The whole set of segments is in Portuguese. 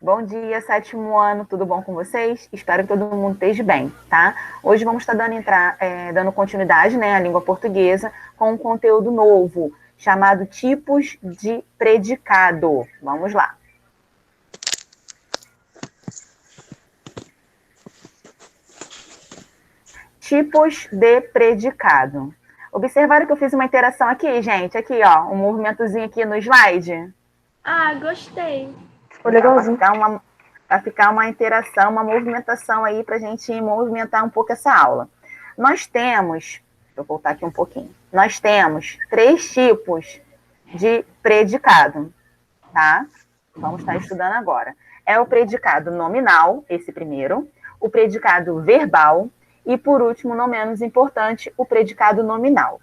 Bom dia, sétimo ano, tudo bom com vocês? Espero que todo mundo esteja bem, tá? Hoje vamos estar dando continuidade, né, à língua portuguesa, com um conteúdo novo, chamado tipos de predicado. Vamos lá. Tipos de predicado. Observaram que eu fiz uma interação aqui, gente? Aqui, ó, um movimentozinho aqui no slide. Ah, gostei. Ficou legalzinho. Para ficar uma interação, uma movimentação aí, para a gente movimentar um pouco essa aula. Nós temos, deixa eu voltar aqui um pouquinho, nós temos 3 tipos de predicado, tá? Vamos estar estudando agora. É o predicado nominal, esse primeiro, o predicado verbal e, por último, não menos importante, o predicado nominal.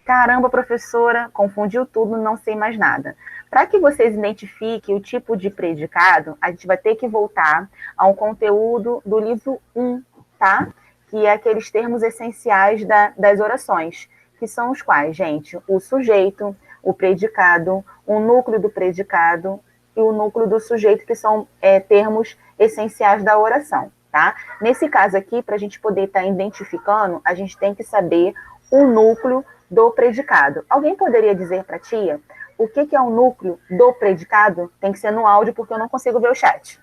Caramba, professora, confundiu tudo, não sei mais nada. Para que vocês identifiquem o tipo de predicado, a gente vai ter que voltar a um conteúdo do livro 1, tá? Que é aqueles termos essenciais das orações, que são os quais, gente? O sujeito, o predicado, o núcleo do predicado e o núcleo do sujeito, que são termos essenciais da oração, tá? Nesse caso aqui, para a gente poder estar identificando, a gente tem que saber o núcleo do predicado. Alguém poderia dizer para a tia o que é o núcleo do predicado? Tem que ser no áudio, porque eu não consigo ver o chat.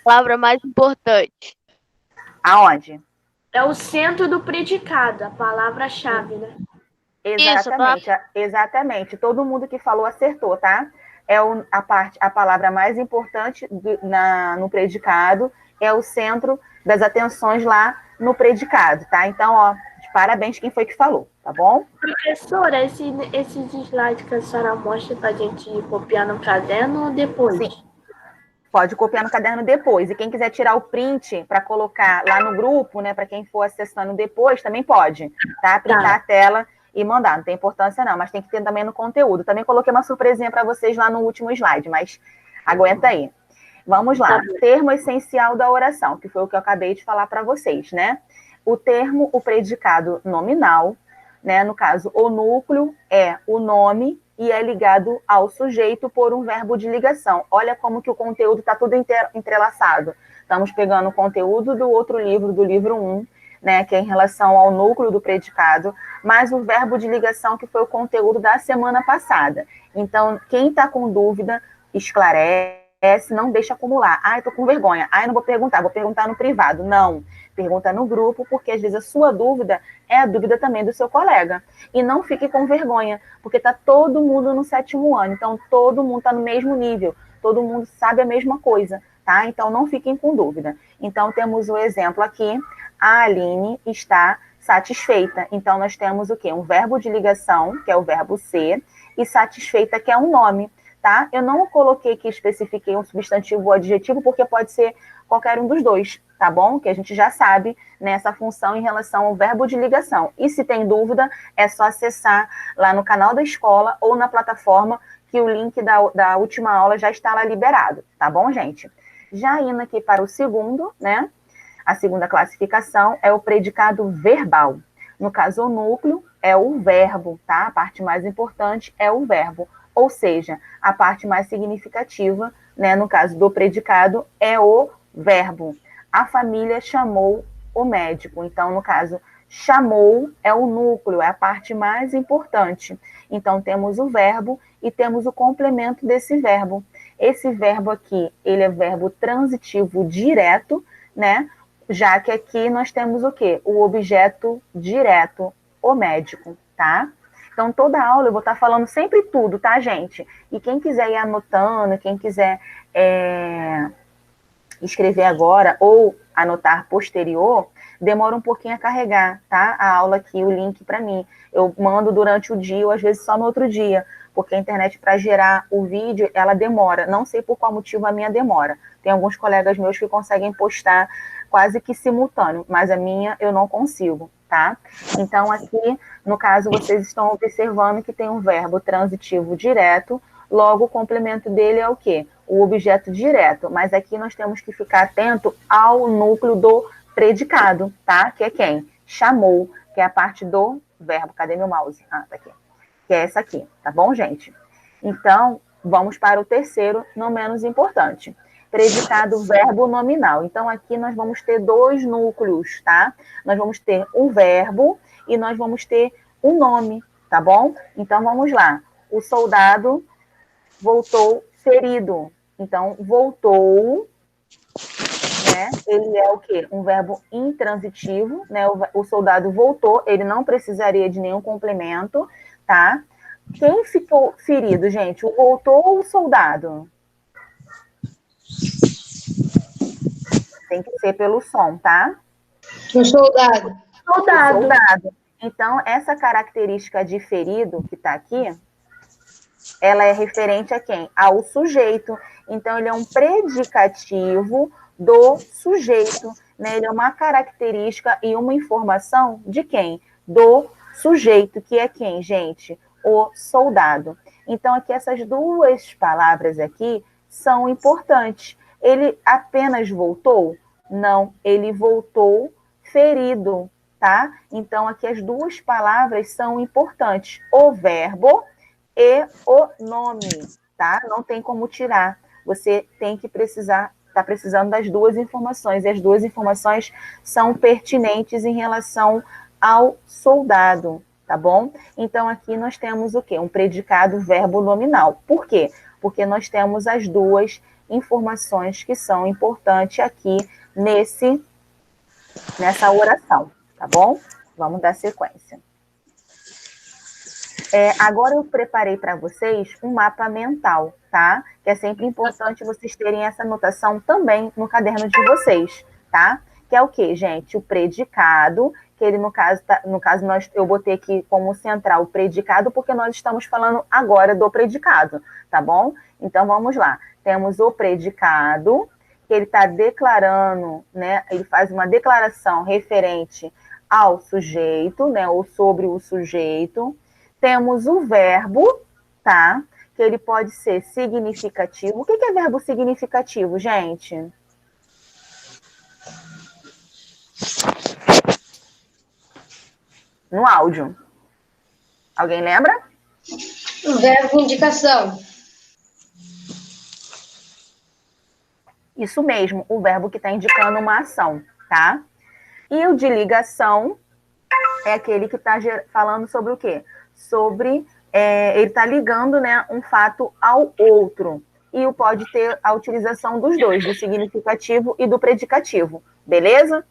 Palavra mais importante. Aonde? É o centro do predicado, a palavra-chave, né? Exatamente, exatamente. Todo mundo que falou acertou, tá? É a palavra mais importante no predicado, é o centro das atenções lá no predicado, tá? Então, ó, parabéns quem foi que falou, tá bom? Professora, esses slides que a senhora mostra pra gente copiar no caderno ou depois? Sim. Pode copiar no caderno depois. E quem quiser tirar o print para colocar lá no grupo, né, para quem for acessando depois, também pode, tá? Printar a tela e mandar. Não tem importância não, mas tem que ter também no conteúdo. Também coloquei uma surpresinha para vocês lá no último slide, mas aguenta aí. Vamos lá. Termo essencial da oração, que foi o que eu acabei de falar para vocês, né? O predicado nominal, né? No caso, o núcleo é o nome e é ligado ao sujeito por um verbo de ligação. Olha como que o conteúdo está tudo entrelaçado. Estamos pegando o conteúdo do outro livro, do livro 1, né, que é em relação ao núcleo do predicado, mais o verbo de ligação, que foi o conteúdo da semana passada. Então, quem está com dúvida, esclarece, não deixa acumular. Ah, eu tô com vergonha. Ah, eu não vou perguntar no privado. Não, pergunta no grupo, porque às vezes a sua dúvida é a dúvida também do seu colega. E não fique com vergonha, porque está todo mundo no 7º ano, então todo mundo está no mesmo nível, todo mundo sabe a mesma coisa, tá? Então não fiquem com dúvida. Então temos o exemplo aqui, a Aline está satisfeita. Então nós temos o quê? Um verbo de ligação, que é o verbo ser, e satisfeita, que é um nome, tá? Eu não coloquei que especifiquei um substantivo ou adjetivo, porque pode ser qualquer um dos dois, tá bom? Que a gente já sabe nessa função em relação ao verbo de ligação. E se tem dúvida, é só acessar lá no canal da escola ou na plataforma, que o link da última aula já está lá liberado, tá bom, gente? Já indo aqui para o segundo, né? A segunda classificação é o predicado verbal. No caso, o núcleo é o verbo, tá? A parte mais importante é o verbo. Ou seja, a parte mais significativa, né, no caso do predicado, é o verbo. A família chamou o médico. Então, no caso, chamou é o núcleo, é a parte mais importante. Então, temos o verbo e temos o complemento desse verbo. Esse verbo aqui, ele é verbo transitivo direto, né? Já que aqui nós temos o quê? O objeto direto, o médico, tá? Então, toda aula eu vou estar falando sempre tudo, tá, gente? E quem quiser ir anotando, quem quiser escrever agora ou anotar posterior, demora um pouquinho a carregar, tá? A aula aqui, o link para mim. Eu mando durante o dia ou às vezes só no outro dia, porque a internet para gerar o vídeo, ela demora. Não sei por qual motivo a minha demora. Tem alguns colegas meus que conseguem postar quase que simultâneo, mas a minha eu não consigo, tá? Então aqui, no caso, vocês estão observando que tem um verbo transitivo direto, logo o complemento dele é o quê? O objeto direto, mas aqui nós temos que ficar atento ao núcleo do predicado, tá? Que é quem? Chamou, que é a parte do verbo. Cadê meu mouse? Ah, tá aqui. Que é essa aqui, tá bom, gente? Então, vamos para o terceiro, não menos importante. predicado, verbo, nominal. Então, aqui nós vamos ter dois núcleos, tá? Nós vamos ter um verbo e nós vamos ter um nome, tá bom? Então, vamos lá. O soldado voltou ferido. Então, voltou, né? Ele é o quê? Um verbo intransitivo, né? O soldado voltou, ele não precisaria de nenhum complemento, tá? Quem ficou ferido, gente? O voltou ou o soldado? Tem que ser pelo som, tá? O soldado. Soldado. Soldado. Então, essa característica de ferido que está aqui, ela é referente a quem? Ao sujeito. Então, ele é um predicativo do sujeito, né? Ele é uma característica e uma informação de quem? Do sujeito, que é quem, gente? O soldado. Então, aqui, essas duas palavras aqui são importantes. Ele apenas voltou? Não, ele voltou ferido, tá? Então, aqui as duas palavras são importantes. O verbo e o nome, tá? Não tem como tirar. Você tem que tá precisando das duas informações. E as duas informações são pertinentes em relação ao soldado, tá bom? Então, aqui nós temos o quê? Um predicado verbo nominal. Por quê? Porque nós temos as duas informações que são importantes aqui nessa oração, tá bom? Vamos dar sequência. Agora eu preparei para vocês um mapa mental, tá? Que é sempre importante vocês terem essa anotação também no caderno de vocês, tá? Que é o quê, gente? O predicado, que ele, no caso, eu botei aqui como central o predicado, porque nós estamos falando agora do predicado, tá bom? Então, vamos lá. Temos o predicado, que ele está declarando, né? Ele faz uma declaração referente ao sujeito, né? Ou sobre o sujeito. Temos o verbo, tá? Que ele pode ser significativo. O que é verbo significativo, gente? No áudio. Alguém lembra? O verbo indicação. Isso mesmo, o verbo que está indicando uma ação, tá? E o de ligação é aquele que está falando sobre o quê? Sobre, ele está ligando, né, um fato ao outro. E pode ter a utilização dos dois, do significativo e do predicativo, beleza?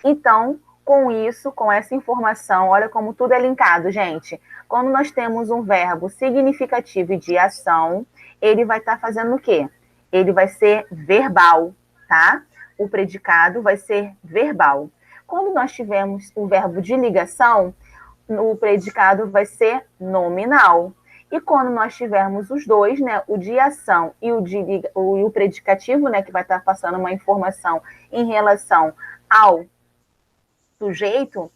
Então, com isso, com essa informação, olha como tudo é linkado, gente. Quando nós temos um verbo significativo e de ação, ele vai estar fazendo o quê? Ele vai ser verbal, tá? O predicado vai ser verbal. Quando nós tivermos o verbo de ligação, o predicado vai ser nominal. E quando nós tivermos os dois, né, o de ação e o predicativo, né, que vai estar passando uma informação em relação ao sujeito,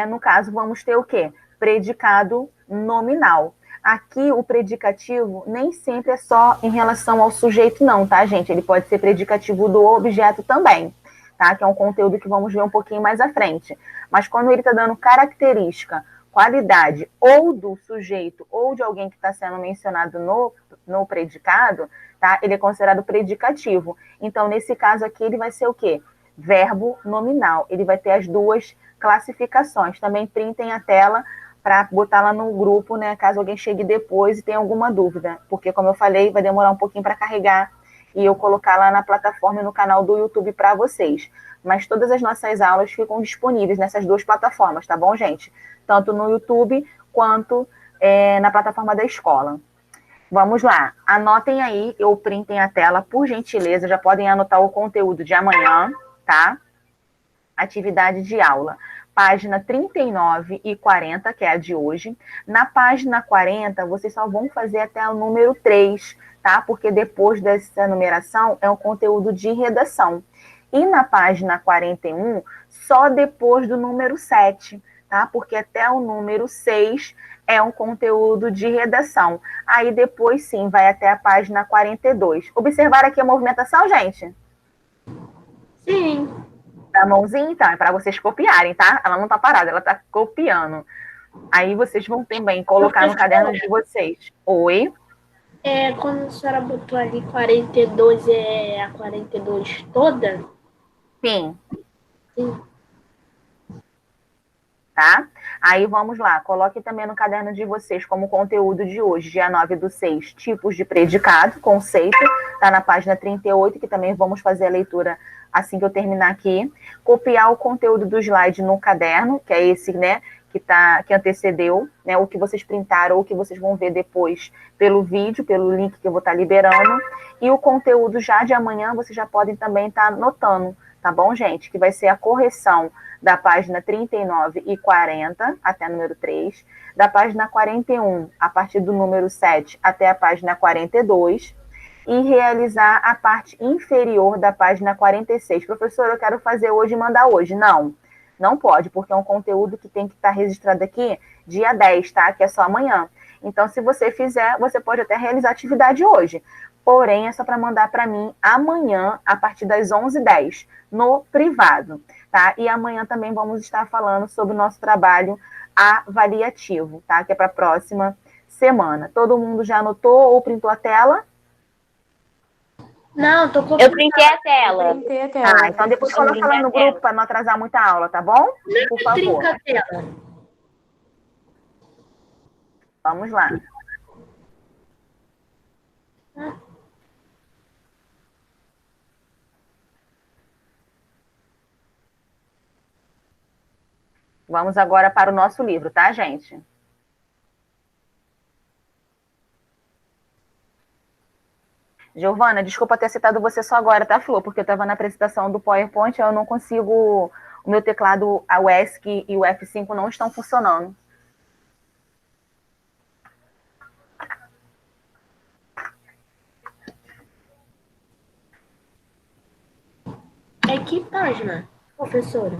no caso, vamos ter o quê? Predicado nominal. Aqui, o predicativo nem sempre é só em relação ao sujeito, não, tá, gente? Ele pode ser predicativo do objeto também, tá? Que é um conteúdo que vamos ver um pouquinho mais à frente. Mas quando ele está dando característica, qualidade, ou do sujeito, ou de alguém que está sendo mencionado no predicado, tá? Ele é considerado predicativo. Então, nesse caso aqui, ele vai ser o quê? Verbo nominal. Ele vai ter as duas classificações. Também printem a tela para botar lá no grupo, né, caso alguém chegue depois e tenha alguma dúvida, porque, como eu falei, vai demorar um pouquinho para carregar e eu colocar lá na plataforma e no canal do YouTube para vocês. Mas todas as nossas aulas ficam disponíveis nessas duas plataformas, tá bom, gente? Tanto no YouTube quanto na plataforma da escola. Vamos lá, anotem aí, ou printem a tela, por gentileza, já podem anotar o conteúdo de amanhã, tá? Atividade de aula. Página 39 e 40, que é a de hoje. Na página 40, vocês só vão fazer até o número 3, tá? Porque depois dessa numeração é um conteúdo de redação. E na página 41, só depois do número 7, tá? Porque até o número 6 é um conteúdo de redação. Aí depois, sim, vai até a página 42. Observaram aqui a movimentação, gente? Sim. A mãozinha, então, é para vocês copiarem, tá? Ela não está parada, ela está copiando. Aí vocês vão também colocar no caderno de vocês. Oi? Quando a senhora botou ali 42, é a 42 toda? Sim. Sim. Tá? Aí vamos lá, coloque também no caderno de vocês como conteúdo de hoje, dia 9/6, tipos de predicado, conceito, tá na página 38, que também vamos fazer a leitura assim que eu terminar aqui. Copiar o conteúdo do slide no caderno, que é esse, né, que antecedeu, né, o que vocês printaram ou o que vocês vão ver depois pelo vídeo, pelo link que eu vou estar liberando. E o conteúdo já de amanhã, vocês já podem também estar anotando, tá bom, gente? Que vai ser a correção da página 39 e 40 até a número 3, da página 41 a partir do número 7 até a página 42, e realizar a parte inferior da página 46. Professor, eu quero fazer hoje e mandar hoje. Não, não pode, porque é um conteúdo que tem que estar registrado aqui dia 10, tá? Que é só amanhã. Então, se você fizer, você pode até realizar a atividade hoje. Porém, é só para mandar para mim amanhã, a partir das 11h10, no privado, tá? E amanhã também vamos estar falando sobre o nosso trabalho avaliativo, tá? Que é para a próxima semana. Todo mundo já anotou ou printou a tela? Não, tô Eu printei a tela. Printei a tela. Ah, então depois coloca lá no grupo para não atrasar muita aula, tá bom? Por favor. Trinca a tela. Vamos lá. Vamos agora para o nosso livro, tá, gente? Giovana, desculpa ter citado você só agora, tá, Flor? Porque eu estava na apresentação do PowerPoint, eu não consigo... O meu teclado, a ESC e o F5 não estão funcionando. Que página, professora?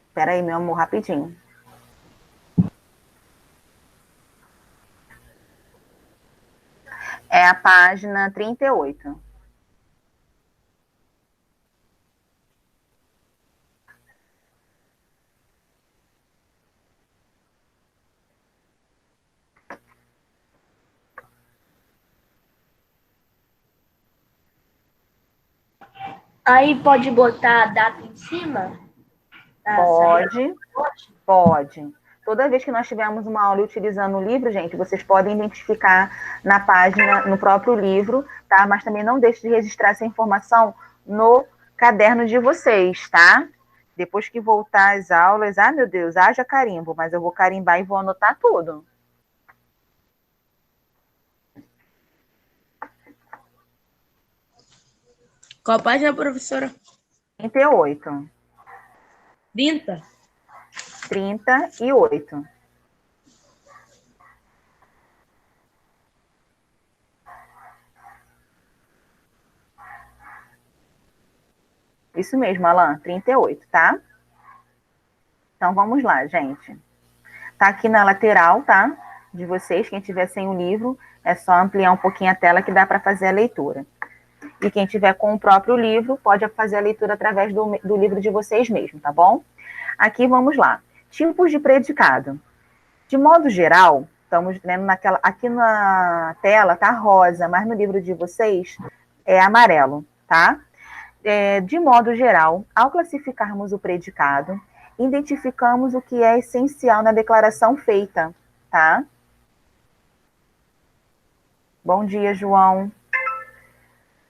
Espera aí, meu amor, rapidinho. É a página 38. Aí pode botar a data em cima? Pode. Toda vez que nós tivermos uma aula utilizando o livro, gente, vocês podem identificar na página, no próprio livro, tá? Mas também não deixe de registrar essa informação no caderno de vocês, tá? Depois que voltar às aulas, meu Deus, haja carimbo, mas eu vou carimbar e vou anotar tudo. Qual página, professora? 38. 30? 38. Isso mesmo, Alan, 38, tá? Então, vamos lá, gente. Tá aqui na lateral, tá? De vocês, quem tiver sem o livro, é só ampliar um pouquinho a tela que dá para fazer a leitura. E quem tiver com o próprio livro, pode fazer a leitura através do livro de vocês mesmo, tá bom? Aqui, vamos lá. Tipos de predicado. De modo geral, estamos vendo aqui na tela tá rosa, mas no livro de vocês é amarelo, tá? De modo geral, ao classificarmos o predicado, identificamos o que é essencial na declaração feita, tá? Bom dia, João.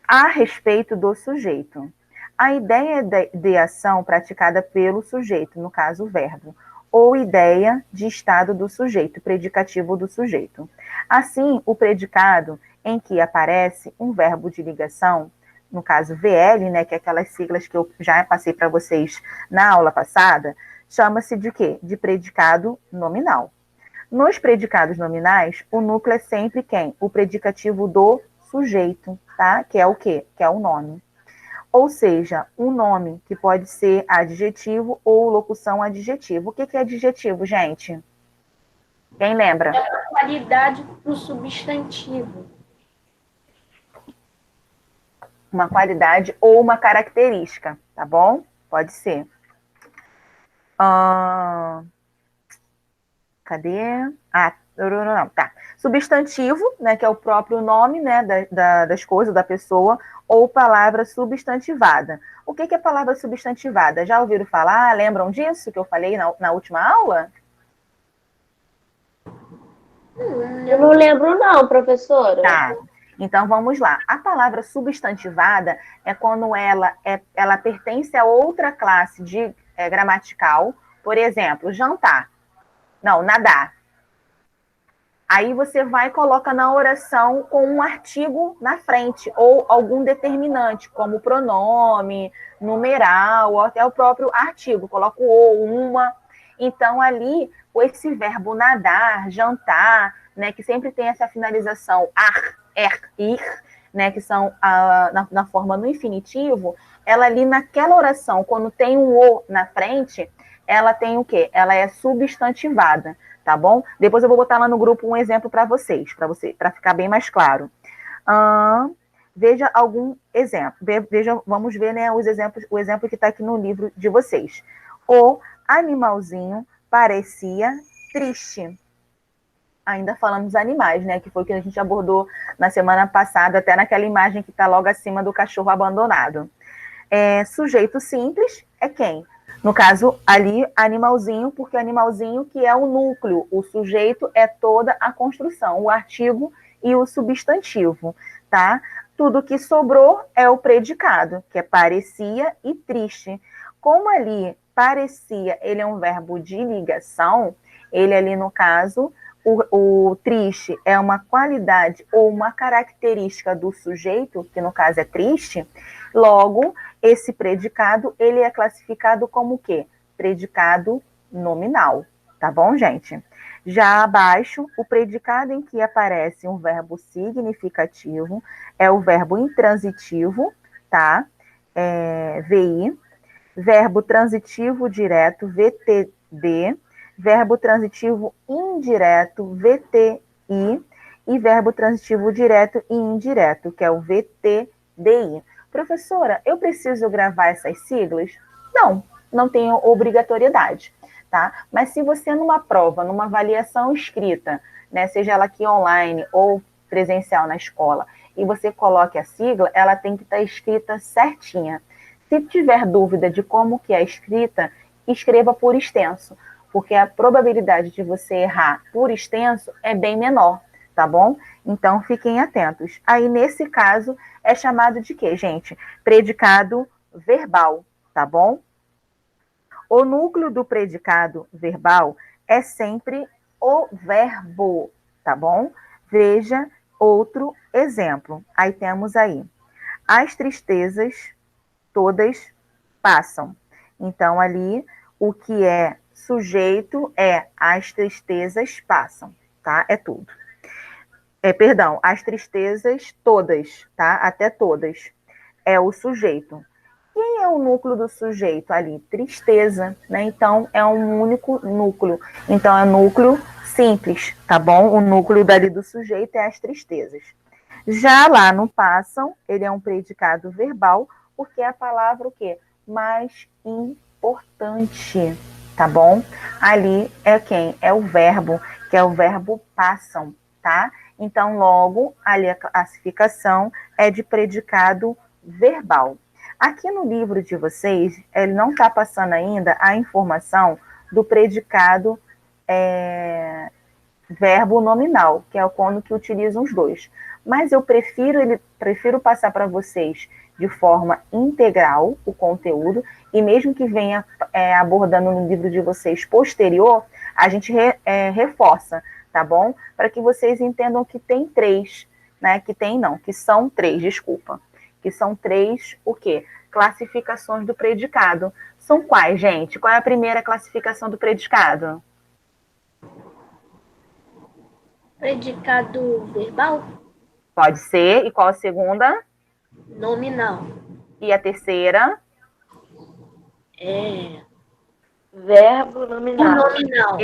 A respeito do sujeito. A ideia de ação praticada pelo sujeito, no caso, o verbo, ou ideia de estado do sujeito, predicativo do sujeito. Assim, o predicado em que aparece um verbo de ligação, no caso VL, né, que é aquelas siglas que eu já passei para vocês na aula passada, chama-se de quê? De predicado nominal. Nos predicados nominais, o núcleo é sempre quem? O predicativo do sujeito, tá? Que é o quê? Que é o nome. Ou seja, um nome que pode ser adjetivo ou locução adjetivo. O que é adjetivo, gente? Quem lembra? É a qualidade do substantivo. Uma qualidade ou uma característica, tá bom? Pode ser. Cadê? Não, tá. Substantivo, né, que é o próprio nome, né, das coisas, da pessoa, ou palavra substantivada. O que é palavra substantivada? Já ouviram falar? Lembram disso que eu falei na última aula? Eu não lembro não, professora. Tá. Então vamos lá. A palavra substantivada é quando ela pertence a outra classe de gramatical. Por exemplo, jantar. Não, nadar. Aí você vai e coloca na oração com um artigo na frente, ou algum determinante, como pronome, numeral, ou até o próprio artigo. Coloca o ou, uma. Então, ali, esse verbo nadar, jantar, né, que sempre tem essa finalização ar, ir, né, que são na forma no infinitivo, ela ali naquela oração, quando tem um o na frente, ela tem o quê? Ela é substantivada. Tá bom? Depois eu vou botar lá no grupo um exemplo para vocês, para ficar bem mais claro. Veja algum exemplo. Vamos ver, né, o exemplo que está aqui no livro de vocês. O animalzinho parecia triste. Ainda falando dos animais, né? Que foi o que a gente abordou na semana passada, até naquela imagem que está logo acima do cachorro abandonado. Sujeito simples é quem? No caso, ali, animalzinho, porque animalzinho que é o núcleo, o sujeito é toda a construção, o artigo e o substantivo, tá? Tudo que sobrou é o predicado, que é parecia e triste. Como ali, parecia, ele é um verbo de ligação, ele ali, no caso, o triste é uma qualidade ou uma característica do sujeito, que no caso é triste, logo, esse predicado, ele é classificado como o quê? Predicado nominal, tá bom, gente? Já abaixo, o predicado em que aparece um verbo significativo é o verbo intransitivo, tá? VI, verbo transitivo direto, VTD, verbo transitivo indireto, VTI, e verbo transitivo direto e indireto, que é o VTDI. Professora, eu preciso gravar essas siglas? Não, não tem obrigatoriedade, tá? Mas se você numa prova, numa avaliação escrita, né, seja ela aqui online ou presencial na escola, e você coloque a sigla, ela tem que estar escrita certinha. Se tiver dúvida de como que é escrita, escreva por extenso, porque a probabilidade de você errar por extenso é bem menor, tá bom? Então, fiquem atentos. Aí, nesse caso, é chamado de quê, gente? Predicado verbal, tá bom? O núcleo do predicado verbal é sempre o verbo, tá bom? Veja outro exemplo. Aí temos aí. As tristezas todas passam. Então, ali, o que é sujeito é as tristezas passam, tá? É tudo. Perdão, as tristezas todas, tá? Até todas. É o sujeito. Quem é o núcleo do sujeito ali? Tristeza, né? Então, é um único núcleo. Então, é núcleo simples, tá bom? O núcleo dali do sujeito é as tristezas. Já lá no passam, ele é um predicado verbal, porque é a palavra o quê? Mais importante, tá bom? Ali é quem? É o verbo, que é o verbo passam, tá? Então, logo, ali a classificação é de predicado verbal. Aqui no livro de vocês, ele não está passando ainda a informação do predicado verbo nominal, que é o quando que utilizam os dois. Mas eu prefiro passar para vocês de forma integral o conteúdo, e mesmo que venha abordando no livro de vocês posterior, a gente reforça, tá bom? Para que vocês entendam que tem três, né? Que são três, desculpa. Que são três, o quê? Classificações do predicado. São quais, gente? Qual é a primeira classificação do predicado? Predicado verbal? Pode ser. E qual a segunda? Nominal. E a terceira? Verbo nominal. Nominal.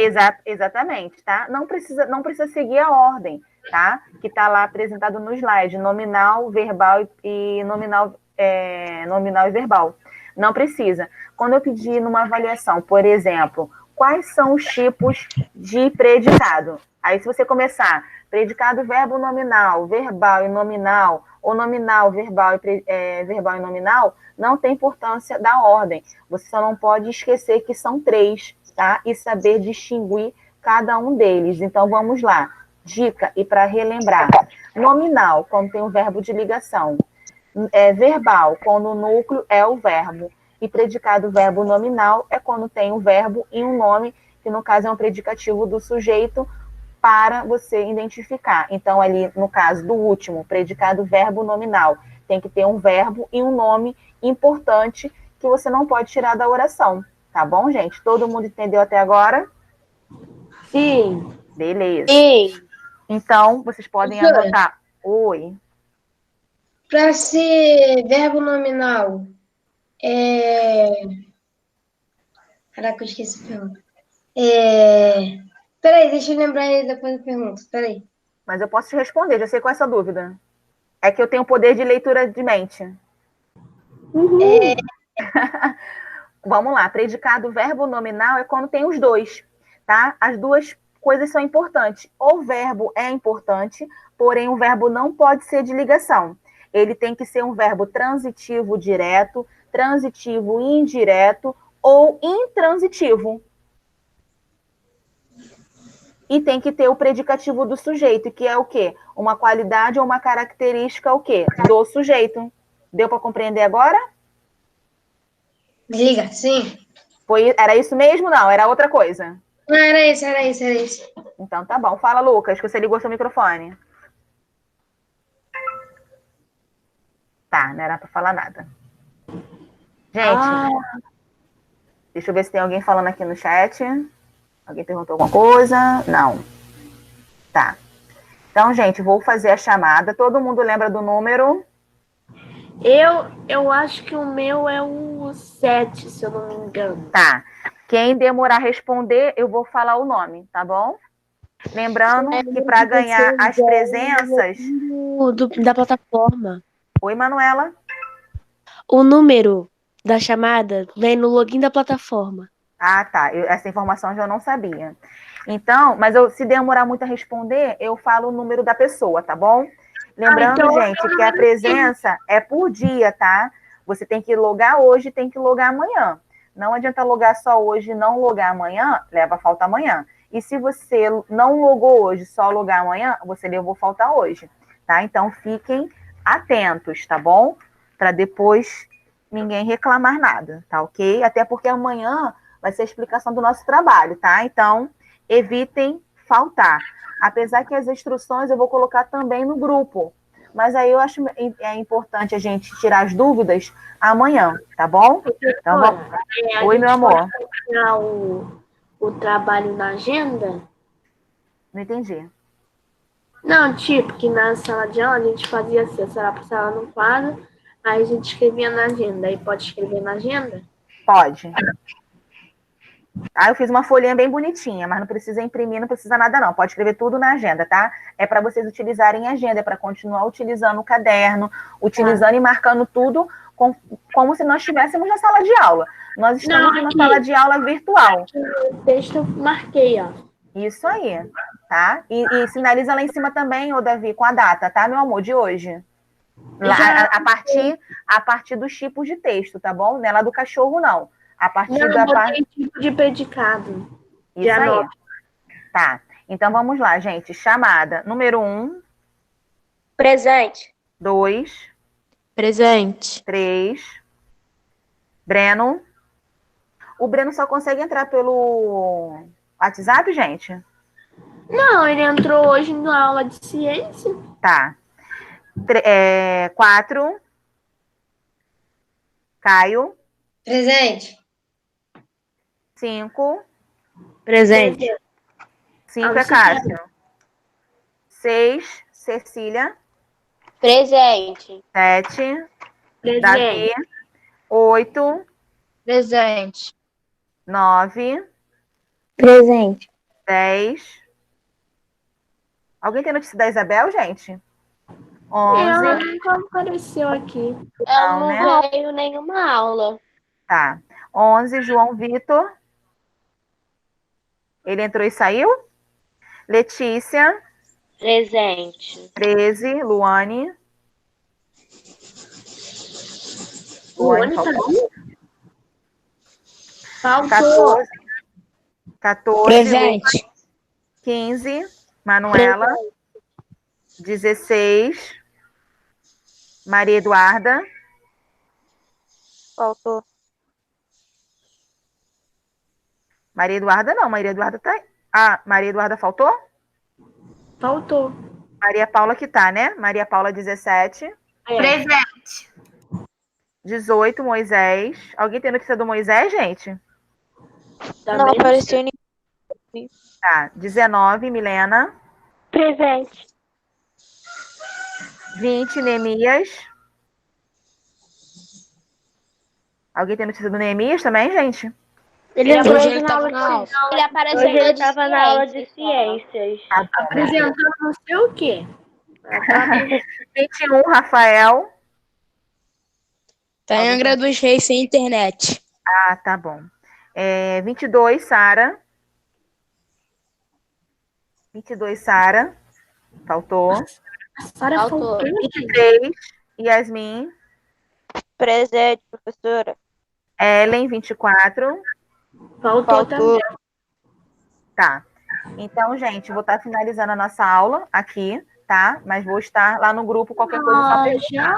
Exatamente, tá? Não precisa seguir a ordem, tá? Que está lá apresentado no slide, nominal, verbal e nominal e verbal. Não precisa. Quando eu pedir numa avaliação, por exemplo, quais são os tipos de predicado. Aí, se você começar predicado, verbo nominal, verbal e nominal, ou nominal, verbal e nominal, não tem importância da ordem. Você só não pode esquecer que são 3, tá? E saber distinguir cada um deles. Então, vamos lá. Dica, e para relembrar. Nominal, quando tem o verbo de ligação. Verbal, quando o núcleo é o verbo. E predicado verbo nominal é quando tem um verbo e um nome, que no caso é um predicativo do sujeito, para você identificar. Então, ali, no caso do último, predicado verbo nominal, tem que ter um verbo e um nome importante que você não pode tirar da oração. Tá bom, gente? Todo mundo entendeu até agora? Sim. Beleza. Sim. Então, vocês podem Professora. anotar. Oi. Para ser verbo nominal, Caraca, eu esqueci a pergunta. Peraí, deixa eu lembrar aí depois da pergunta. Peraí. Mas eu posso te responder, já sei qual é essa dúvida. É que eu tenho poder de leitura de mente. Vamos lá, predicado verbo nominal é quando tem os dois, tá? As duas coisas são importantes. O verbo é importante, porém o verbo não pode ser de ligação. Ele tem que ser um verbo transitivo direto, transitivo indireto ou intransitivo. E tem que ter o predicativo do sujeito, que é o quê? Uma qualidade ou uma característica, o quê? Do sujeito. Deu para compreender agora? Diga, sim. Era isso mesmo? Não, era outra coisa. Não, era isso. Então tá bom. Fala, Lucas, que você ligou seu microfone. Tá, não era para falar nada. Gente, deixa eu ver se tem alguém falando aqui no chat. Alguém perguntou alguma coisa? Não. Tá. Então, gente, vou fazer a chamada. Todo mundo lembra do número? Eu acho que o meu é o 7, se eu não me engano. Tá. Quem demorar a responder, eu vou falar o nome, tá bom? Lembrando que para ganhar as presenças... Da plataforma. Oi, Manuela. O número da chamada vem no login da plataforma. Ah, tá. Essa informação eu já não sabia. Então, mas se demorar muito a responder, eu falo o número da pessoa, tá bom? Lembrando, então, gente, que a presença é por dia, tá? Você tem que logar hoje, tem que logar amanhã. Não adianta logar só hoje e não logar amanhã, leva falta amanhã. E se você não logou hoje, só logar amanhã, você levou falta hoje, tá? Então, fiquem atentos, tá bom? Para depois ninguém reclamar nada, tá ok? Até porque amanhã vai ser a explicação do nosso trabalho, tá? Então, evitem faltar. Apesar que as instruções eu vou colocar também no grupo. Mas aí eu acho importante a gente tirar as dúvidas amanhã, tá bom? Então, vamos... Oi, meu amor. Colocar o trabalho na agenda? Não entendi. Não, tipo, que na sala de aula a gente fazia assim, a senhora passava no quadro, aí a gente escrevia na agenda. Aí pode escrever na agenda? Pode. Ah, eu fiz uma folhinha bem bonitinha, mas não precisa imprimir, não precisa nada não. Pode escrever tudo na agenda, tá? É para vocês utilizarem a agenda, é para continuar utilizando o caderno, utilizando e marcando tudo como se nós estivéssemos na sala de aula. Nós estamos numa sala de aula virtual. O texto eu marquei, ó. Isso aí, tá? E sinaliza lá em cima também, ô Davi, com a data, tá, meu amor, de hoje. Lá, a partir dos tipos de texto, tá bom? Não é lá do cachorro, não. A partir da parte... tipo de predicado. Isso aí. Tá. Então, vamos lá, gente. Chamada. Número 1. Presente. 2. Presente. 3. Breno. O Breno só consegue entrar pelo WhatsApp, gente? Não, ele entrou hoje na aula de ciência. Tá. 4. Caio. Presente. 5. Presente. 5 é Cássio. 6, Cecília. Presente. 7, Presente. Davi. 8, Presente. 9, Presente. 10. Alguém tem notícia da Isabel, gente? 11. Ela nunca apareceu aqui. Ela Não, não né? veio nenhuma aula. Tá. 11, João Vitor. Ele entrou e saiu? Letícia, Presente. 13. Luane. Luane faltou. Faltou. 14. Presente. 15. Manuela. 16. Maria Eduarda. Faltou. Maria Eduarda não. Maria Eduarda tá aí. Ah, Maria Eduarda faltou? Faltou. Maria Paula que tá, né? Maria Paula, 17. Presente. 18, Moisés. Alguém tem notícia do Moisés, gente? Não Também apareceu ninguém. Tá. 19, Milena. Presente. 20, Neemias. Alguém tem notícia do Neemias também, gente? Ele entrou Hoje hoje ele na tava aula na aula. de... Ele apareceu Hoje na ele de estava na aula de ciências. ciências. Tá bom. apresentando não sei o quê. 21, Rafael. Tá em Angra dos Reis sem internet. Ah, tá bom. 22, Sara. 22, Sara. Faltou. A Sara Faltou. faltou. 23, Yasmin. Presente, professora. Ellen, 24. Faltou também. Tá. Então, gente, vou estar finalizando a nossa aula aqui, tá? Mas vou estar lá no grupo, qualquer coisa só perguntar. Já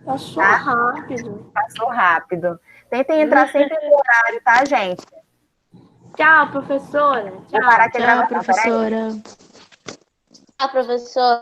passou Tá? rápido. Passou rápido. Tentem entrar sempre no horário, tá, gente? Tchau, professora. Vou parar aqui a Tchau, gravação. Peraí. professora. Ah, professor.